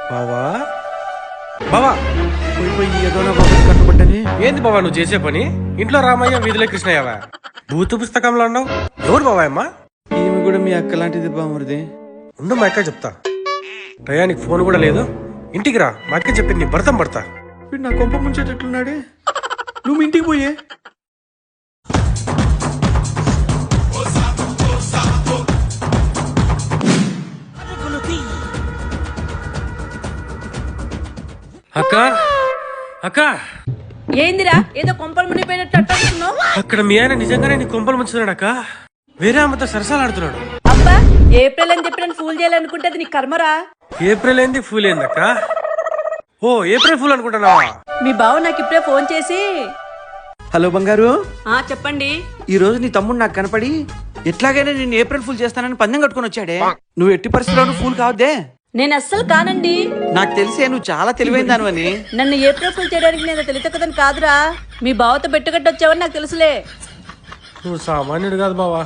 బావా బావా పోయి పోయి ఏదో నా బాబు కట్టుబట్టని. ఏంది బావా నువ్వు చేసే పని? ఇంట్లో రామయ్య వీధిలో కృష్ణయ్యవా? భూత పుస్తకంలో అన్నావు. ఎవరు బావాయమ్మా? ఈమె కూడా మీ అక్క లాంటిది బామరిది. ఉండు మా అక్క చెప్తా. టయానికి ఫోన్ కూడా లేదు. ఇంటికి రా, మా అక్క చెప్పింది నీ భర్తం పడతా. వీడు నా కొంప ముంచేటట్లున్నాడే. నువ్వు మీ ఇంటికి పోయే. అక్క అక్క ఏందిరా ఏదో కొంపలు మునిగిపోయినట్టు అట్టున్నావు? అక్కడ మీ ఆయన నిజంగానే నీ కొంపలు ముంచుతున్నాడు అక్క. వేరే అమ్మతో సరసాలాడుతున్నాడు. అబ్బా ఏప్రిల్ అని చెప్పి నన్ను ఫూల్ చేయాలనుకుంటే అది నీ కర్మరా. ఏప్రిల్ ఏంది ఫూల్ ఏంది అక్క? ఓ ఏప్రిల్ ఫూల్ అనుకుంటున్నావా? మీ బావ నాకు ఇప్పుడే ఫోన్ చేసి హలో బంగారు, చెప్పండి. ఈ రోజు నీ తమ్ముడు నాకు కనపడి ఎట్లాగైనా నేను ఏప్రిల్ ఫుల్ చేస్తానని పందెం కట్టుకుని వచ్చాడే. నువ్వు ఎట్టి పరిస్థితుల్లో ఫుల్ కావద్దే. నేను అస్సలు కానండి. నాకు తెలిసే నువ్వు చాలా తెలివైన దానివని. నన్ను ఏప్రిల్ ఫుల్ చేయడానికి నేను తెలియతక్కదని కాదురా. మీ బావతో పెట్టుకట్టు వచ్చావని నాకు తెలుసులే. నువ్వు సామాన్యుడు కాదు బావా.